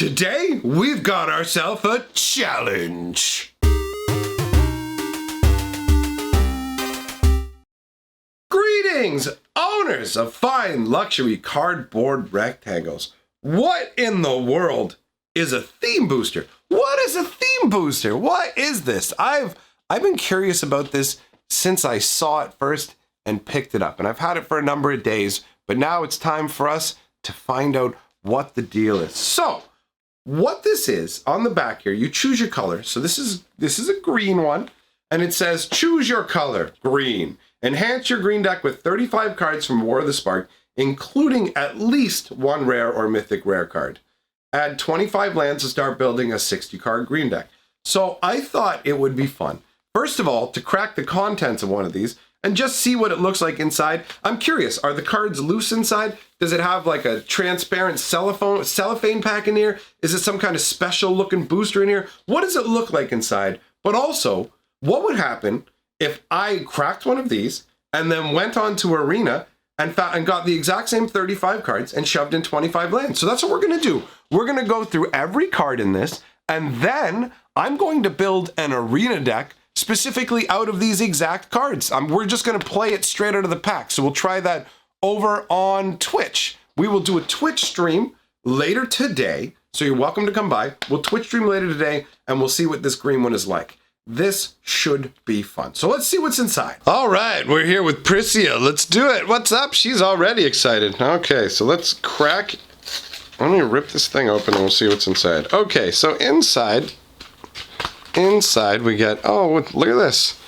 Today, we've got ourselves a challenge. Greetings, owners of fine luxury cardboard rectangles. What in the world is a theme booster? What is a theme booster? What is this? I've been curious about this since I saw it first and picked it up. And I've had it for a number of days, but now it's time for us to find out what the deal is. So, what this is, on the back here, you choose your color. So this is a green one, and it says, choose your color, green. Enhance your green deck with 35 cards from War of the Spark, including at least one rare or mythic rare card. Add 25 lands to start building a 60-card green deck. So I thought it would be fun, first of all, to crack the contents of one of these and just see what it looks like inside. I'm curious, are the cards loose inside? Does it have like a transparent cellophane pack in here? Is it some kind of special looking booster in here? What does it look like inside? But also, what would happen if I cracked one of these and then went on to Arena and got the exact same 35 cards and shoved in 25 lands? So that's what we're gonna do. We're gonna go through every card in this, and then I'm going to build an Arena deck specifically out of these exact cards. We're just gonna play it straight out of the pack. So we'll try that over on Twitch. We will do a Twitch stream later today. So you're welcome to come by. We'll Twitch stream later today and we'll see what this green one is like. This should be fun. So let's see what's inside. All right, we're here with Priscilla. Let's do it. What's up? She's already excited. Okay, so let's crack. Let me rip this thing open and we'll see what's inside. Okay, so inside we get, oh, look at this.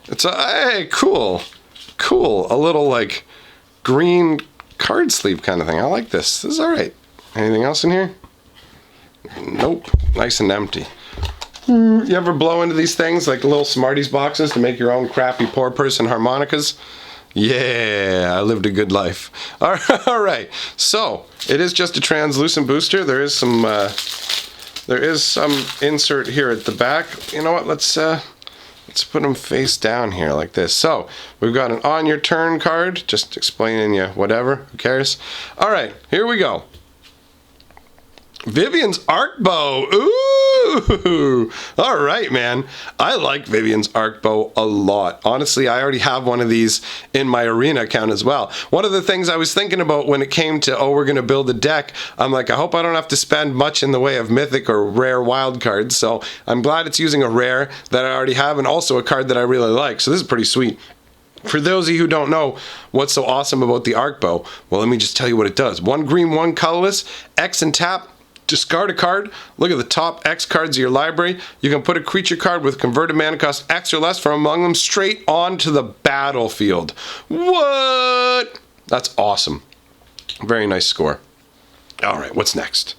It's a, hey, cool. A little like green card sleeve kind of thing. I like this. This is all right. Anything else in here? Nope. Nice and empty. You ever blow into these things like little Smarties boxes to make your own crappy poor person harmonicas? Yeah, I lived a good life. All right. So it is just a translucent booster. There is some insert here at the back. You know what? Let's put them face down here like this. So we've got an on your turn card, just explaining you whatever. Who cares? All right, here we go. Vivian's Arc Bow. Ooh! All right, man. I like Vivian's Arc Bow a lot. Honestly, I already have one of these in my Arena account as well. One of the things I was thinking about when it came to, oh, we're going to build a deck, I'm like, I hope I don't have to spend much in the way of mythic or rare wild cards. So I'm glad it's using a rare that I already have and also a card that I really like. So this is pretty sweet. For those of you who don't know what's so awesome about the Arc Bow, well, let me just tell you what it does. 1 green, 1 colorless, X and tap. Discard a card, look at the top X cards of your library. You can put a creature card with converted mana cost X or less from among them straight onto the battlefield. What? That's awesome. Very nice score. All right, what's next?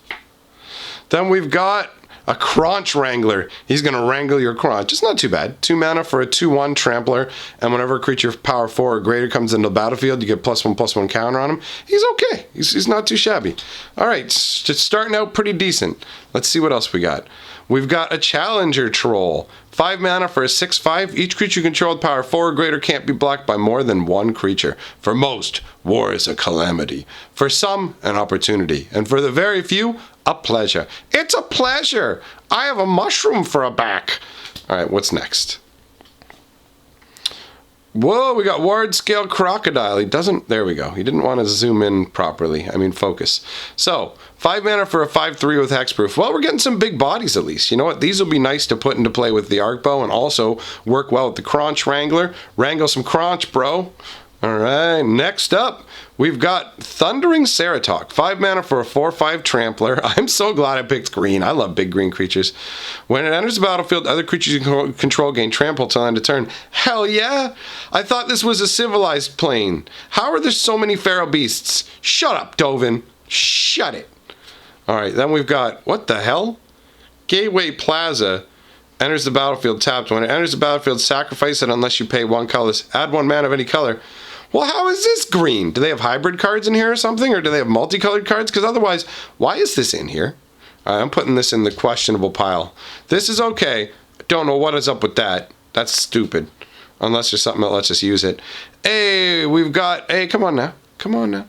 Then we've got a Crotch Wrangler. He's going to wrangle your crotch. It's not too bad. 2 mana for a 2/1 trampler, and whenever a creature of power 4 or greater comes into the battlefield, you get +1/+1 counter on him. He's okay. He's not too shabby. All right, just starting out pretty decent. Let's see what else we got. We've got a Challenger Troll. 5 mana for a 6/5. Each creature you control with power 4 or greater can't be blocked by more than 1 creature. For most, war is a calamity. For some, an opportunity. And for the very few, a pleasure. It's a pleasure. I have a mushroom for a back. All right, what's next? Whoa, we got Ward Scale Crocodile. There we go. He didn't want to zoom in properly. I mean, focus. So, 5 mana for a 5/3 with hexproof. Well, we're getting some big bodies at least. You know what? These will be nice to put into play with the Arc Bow and also work well with the Crotch Wrangler. Wrangle some crotch, bro. All right, next up, we've got Thundering Ceratok. 5 mana for a 4/5 trampler. I'm so glad I picked green. I love big green creatures. When it enters the battlefield, other creatures you control gain trample till end of turn. Hell yeah! I thought this was a civilized plane. How are there so many feral beasts? Shut up, Dovin. Shut it. All right, then we've got, what the hell? Gateway Plaza. Enters the battlefield tapped. When it enters the battlefield, sacrifice it unless you pay 1 colorless. Add 1 mana of any color. Well, how is this green? Do they have hybrid cards in here or something? Or do they have multicolored cards? Because otherwise, why is this in here? I'm putting this in the questionable pile. This is okay. Don't know what is up with that. That's stupid. Unless there's something that lets us use it. Hey, we've got... Hey, come on now. Come on now.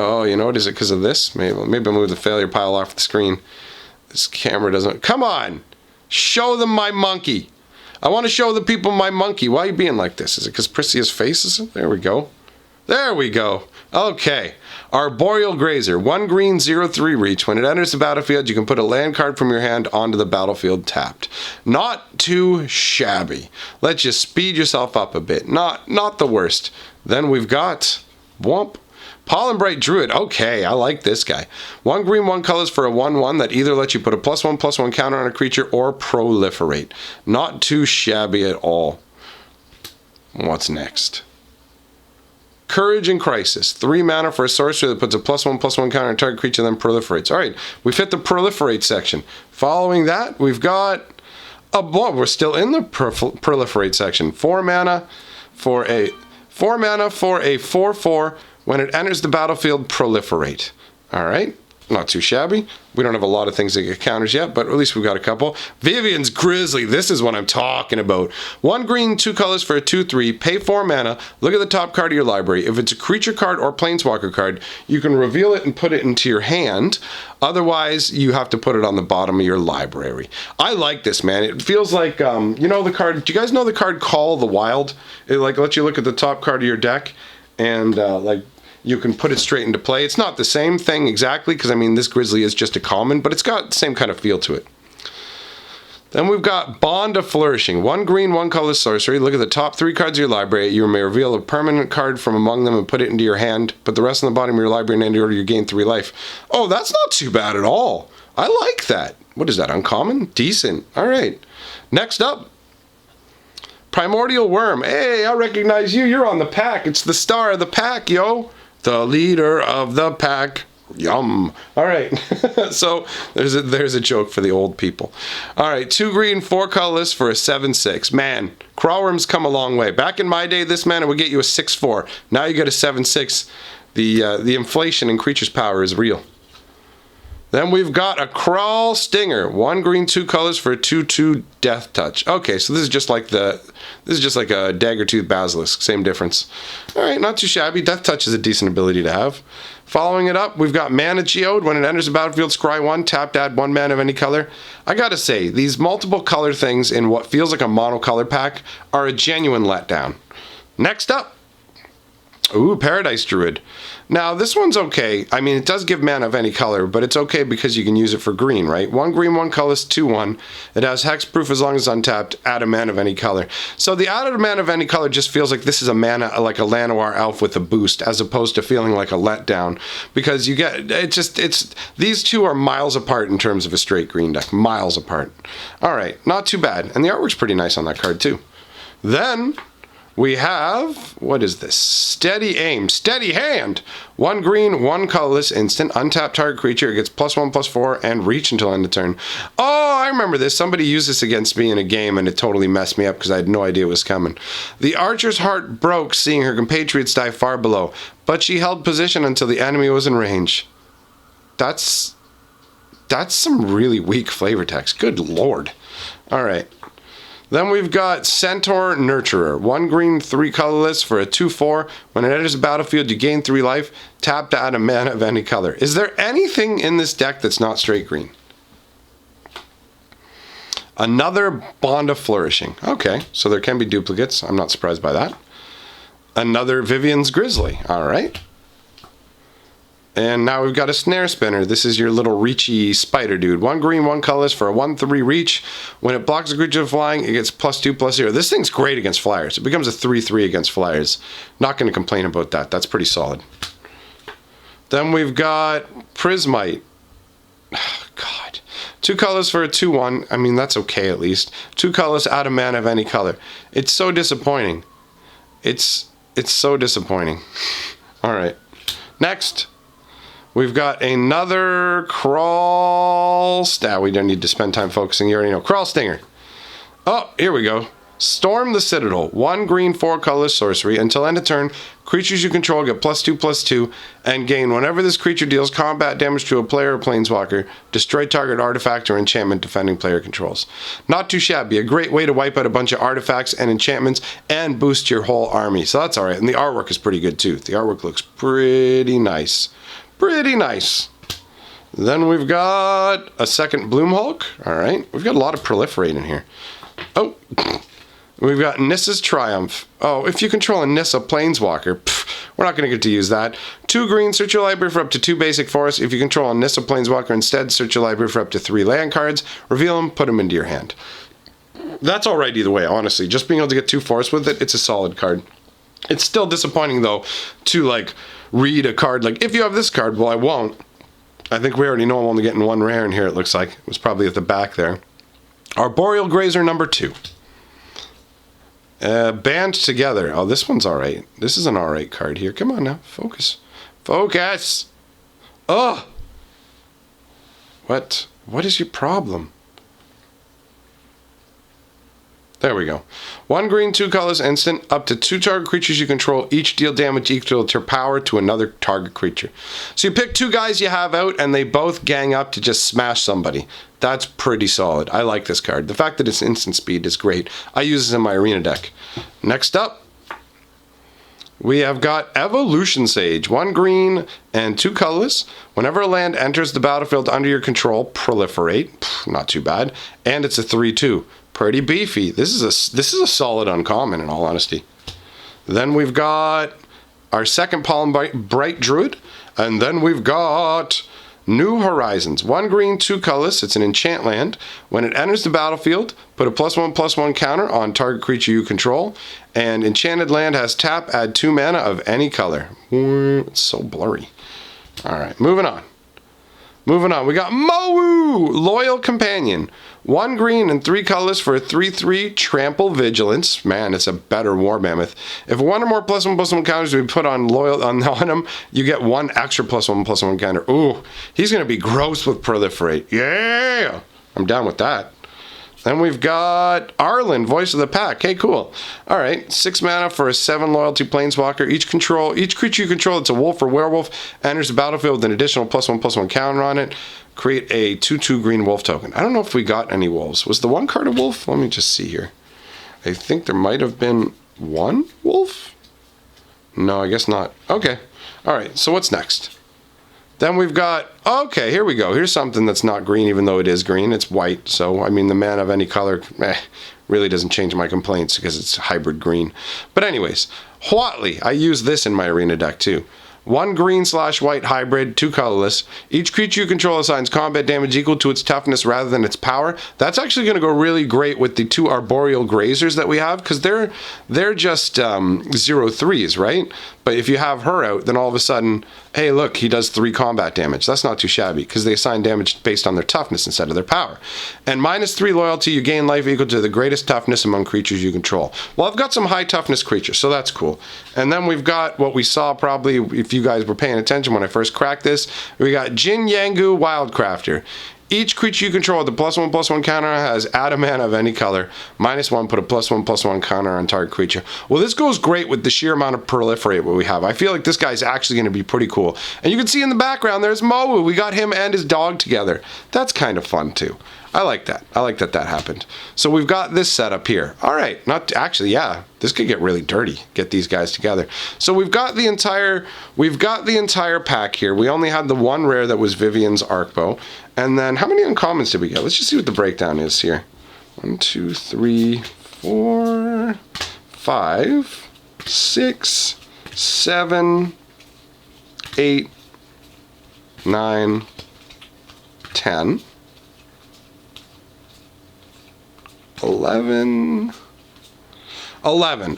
Oh, you know what? Is it because of this? Maybe I'll move the failure pile off the screen. This camera doesn't... Come on! Show them my monkey! I want to show the people my monkey. Why are you being like this? Is it because Priscia's face is... There we go. There we go. Okay. Arboreal Grazer. 1 green, 0/3 reach. When it enters the battlefield, you can put a land card from your hand onto the battlefield tapped. Not too shabby. Let you speed yourself up a bit. Not the worst. Then we've got... Womp. Pollen Bright Druid. Okay, I like this guy. 1 green, 1 colors for a 1/1 that either lets you put a +1/+1 counter on a creature or proliferate. Not too shabby at all. What's next? Courage in Crisis. 3 mana for a sorcerer that puts a +1/+1 counter on a target creature, then proliferates. Alright, we've hit the proliferate section. Following that, we've got a blob. We're still in the proliferate section. 4 mana for a 4/4. When it enters the battlefield, proliferate. Alright, not too shabby. We don't have a lot of things that get counters yet, but at least we've got a couple. Vivian's Grizzly, this is what I'm talking about. 1 green, 2 colors for a 2/3, pay 4 mana, look at the top card of your library. If it's a creature card or planeswalker card, you can reveal it and put it into your hand. Otherwise, you have to put it on the bottom of your library. I like this, man. It feels like, you know the card, do you guys know the card Call of the Wild? It like lets you look at the top card of your deck and like you can put it straight into play. It's not the same thing exactly, because I mean this Grizzly is just a common, but it's got the same kind of feel to it. Then we've got Bond of Flourishing. 1 green, 1 color sorcery. Look at the top 3 cards of your library. You may reveal a permanent card from among them and put it into your hand. Put the rest on the bottom of your library and in order you gain 3 life. Oh, that's not too bad at all. I like that. What is that, uncommon? Decent. Alright. Next up, Primordial Worm. Hey, I recognize you. You're on the pack. It's the star of the pack, yo. The leader of the pack. Yum. All right. So there's a joke for the old people. All right. 2 green, 4 colorless for a 7/6. Man, crawworms come a long way. Back in my day, this mana would get you a 6/4. Now you get a 7/6. The inflation in creature's power is real. Then we've got a Crawl Stinger. 1 green, 2 colors for a 2/2 Death Touch. Okay, so this is just like a Daggertooth Basilisk. Same difference. All right, not too shabby. Death Touch is a decent ability to have. Following it up, we've got Mana Geode. When it enters the battlefield, scry 1, tap to add 1 mana of any color. I gotta say, these multiple color things in what feels like a monocolor pack are a genuine letdown. Next up, ooh, Paradise Druid. Now, this one's okay. I mean, it does give mana of any color, but it's okay because you can use it for green, right? 1 green, 1 colorless, 2/1. It has hexproof as long as it's untapped. Add a mana of any color. So the added mana of any color just feels like this is a mana, like a Llanowar elf with a boost, as opposed to feeling like a letdown. Because you get, these two are miles apart in terms of a straight green deck. Miles apart. All right, not too bad. And the artwork's pretty nice on that card, too. Then we have, what is this? Steady Aim, Steady Hand. 1 green, 1 colorless, instant, untapped target creature. It gets +1/+4 and reach until end of turn. Oh, I remember this. Somebody used this against me in a game and it totally messed me up because I had no idea it was coming. The archer's heart broke seeing her compatriots die far below, but she held position until the enemy was in range. That's some really weak flavor text. Good lord. All right. Then we've got Centaur Nurturer. 1 green, 3 colorless for a 2/4. When it enters the battlefield, you gain 3 life. Tap to add a mana of any color. Is there anything in this deck that's not straight green? Another Bond of Flourishing. Okay, so there can be duplicates. I'm not surprised by that. Another Vivian's Grizzly. All right. And now we've got a Snare Spinner. This is your little reachy spider dude. 1 green, 1 colorless for a 1/3 reach. When it blocks a creature flying, it gets +2/+0. This thing's great against flyers. It becomes a 3/3 against flyers. Not going to complain about that. That's pretty solid. Then we've got Prismite. Oh, God. 2 colors for a 2/1. I mean, that's okay at least. 2 colors, add a mana of any color. It's so disappointing. It's so disappointing. All right. Next. We've got another Crawl... we don't need to spend time focusing. You already know. Crawl Stinger. Oh, here we go. Storm the Citadel. 1 green, 4 colorless sorcery. Until end of turn, creatures you control get +2/+2 and gain whenever this creature deals combat damage to a player or planeswalker, destroy target artifact or enchantment defending player controls. Not too shabby. A great way to wipe out a bunch of artifacts and enchantments and boost your whole army. So that's alright. And the artwork is pretty good too. The artwork looks pretty nice. Pretty nice. Then we've got a second Bloom Hulk. Alright. We've got a lot of proliferate in here. Oh. We've got Nissa's Triumph. Oh, if you control a Nissa Planeswalker, we're not going to get to use that. 2 green, search your library for up to 2 basic forests. If you control a Nissa Planeswalker instead, search your library for up to 3 land cards. Reveal them, put them into your hand. That's alright either way, honestly. Just being able to get 2 forests with it, it's a solid card. It's still disappointing, though, to, like, read a card like, if you have this card, well, I won't. I think we already know I'm only getting 1 rare in here, it looks like. It was probably at the back there. Arboreal Grazer number 2. Band Together. Oh, this one's alright. This is an alright card here. Come on now. Focus. Focus! Oh! What? What is your problem? There we go. 1 green, 2 colors, instant. Up to 2 target creatures you control. Each deal damage equal to power to another target creature. So you pick 2 guys you have out, and they both gang up to just smash somebody. That's pretty solid. I like this card. The fact that it's instant speed is great. I use this in my arena deck. Next up, we have got Evolution Sage. 1 green and 2 colorless. Whenever a land enters the battlefield under your control, proliferate. Not too bad. And it's a 3/2. Pretty beefy. This is a solid uncommon, in all honesty. Then we've got our second Pollen Bright Druid. And then we've got New Horizons. 1 green, 2 colorless. It's an enchant land. When it enters the battlefield, put a +1/+1 counter on target creature you control. And enchanted land has tap, add 2 mana of any color. It's so blurry. Alright, moving on. Moving on. We got Mowu, Loyal Companion. 1 green and 3 colors for a 3/3 Trample Vigilance. Man, it's a better War Mammoth. If 1 or more +1/+1 counters we put on him, you get 1 extra +1/+1 counter. Ooh, he's going to be gross with Proliferate. Yeah! I'm down with that. Then we've got Arlen, Voice of the Pack. Hey, cool. Alright, 6 mana for a 7 loyalty planeswalker. Each creature you control, it's a wolf or werewolf, enters the battlefield with an additional +1/+1 counter on it. Create a 2/2 green wolf token. I don't know if we got any wolves. Was the 1 card a wolf? Let me just see here. I think there might have been 1 wolf? No, I guess not. Okay. Alright, so what's next? Then we've got, okay, here we go. Here's something that's not green, even though it is green. It's white, so, I mean, the mana of any color really doesn't change my complaints because it's hybrid green. But anyways, Huatli. I use this in my arena deck, too. 1 green/white hybrid, 2 colorless. Each creature you control assigns combat damage equal to its toughness rather than its power. That's actually going to go really great with the 2 Arboreal Grazers that we have, because they're just 0/3s, right? But if you have her out, then all of a sudden, hey, look, he does 3 combat damage. That's not too shabby, because they assign damage based on their toughness instead of their power. And -3 loyalty, you gain life equal to the greatest toughness among creatures you control. Well, I've got some high toughness creatures, so that's cool. And then we've got what we saw probably, if you guys were paying attention when I first cracked this, we got Jin Yangu Wildcrafter. Each creature you control with a +1/+1 counter has add a mana of any color. -1, put a +1/+1 counter on target creature. Well, this goes great with the sheer amount of proliferate what we have. I feel like this guy's actually going to be pretty cool. And you can see in the background, there's Mowu. We got him and his dog together. That's kind of fun, too. I like that. I like that that happened. So we've got this setup here. All right. Not actually, yeah. This could get really dirty. Get these guys together. So we've got the entire pack here. We only had the 1 rare that was Vivian's Arcbow. And then how many uncommons did we get? Let's just see what the breakdown is here. 1, 2, 3, 4, 5, 6, 7, 8, 9, 10. 11.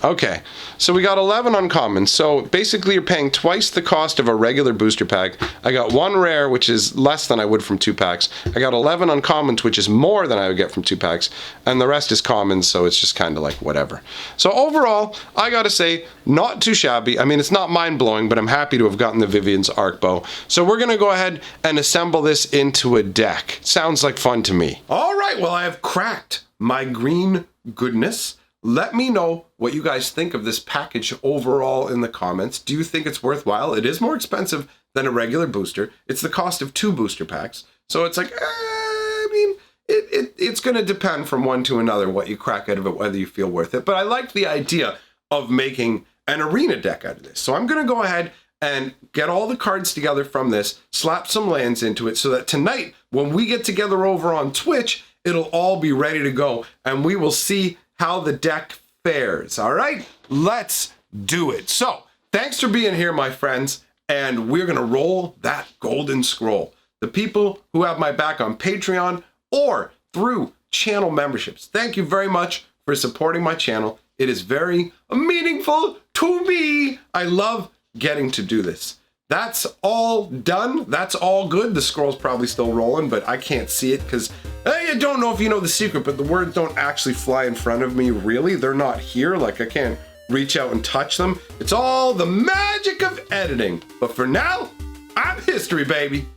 Okay, so we got 11 uncommons. So basically you're paying twice the cost of a regular booster pack. I got 1 rare, which is less than I would from 2 packs. I got 11 uncommons, which is more than I would get from 2 packs. And the rest is commons, so it's just kind of like whatever. So overall, I gotta say, not too shabby. I mean, it's not mind-blowing, but I'm happy to have gotten the Vivian's Arcbow. So we're gonna go ahead and assemble this into a deck. Sounds like fun to me. All right, well, I have cracked my green goodness. Let me know what you guys think of this package overall in the comments. Do you think it's worthwhile? It is more expensive than a regular booster. It's the cost of 2 booster packs. So it's like, I mean, it's going to depend from one to another what you crack out of it, whether you feel worth it. But I like the idea of making an arena deck out of this. So I'm going to go ahead and get all the cards together from this, slap some lands into it so that tonight, when we get together over on Twitch, it'll all be ready to go and we will see how the deck fares. All right, let's do it. So thanks for being here, my friends, and we're going to roll that golden scroll. The people who have my back on Patreon or through channel memberships, thank you very much for supporting my channel. It is very meaningful to me. I love getting to do this. That's all done. That's all good. The scroll's probably still rolling, but I can't see it because I don't know if you know the secret, but the words don't actually fly in front of me, really. They're not here. Like, I can't reach out and touch them. It's all the magic of editing. But for now, I'm history, baby.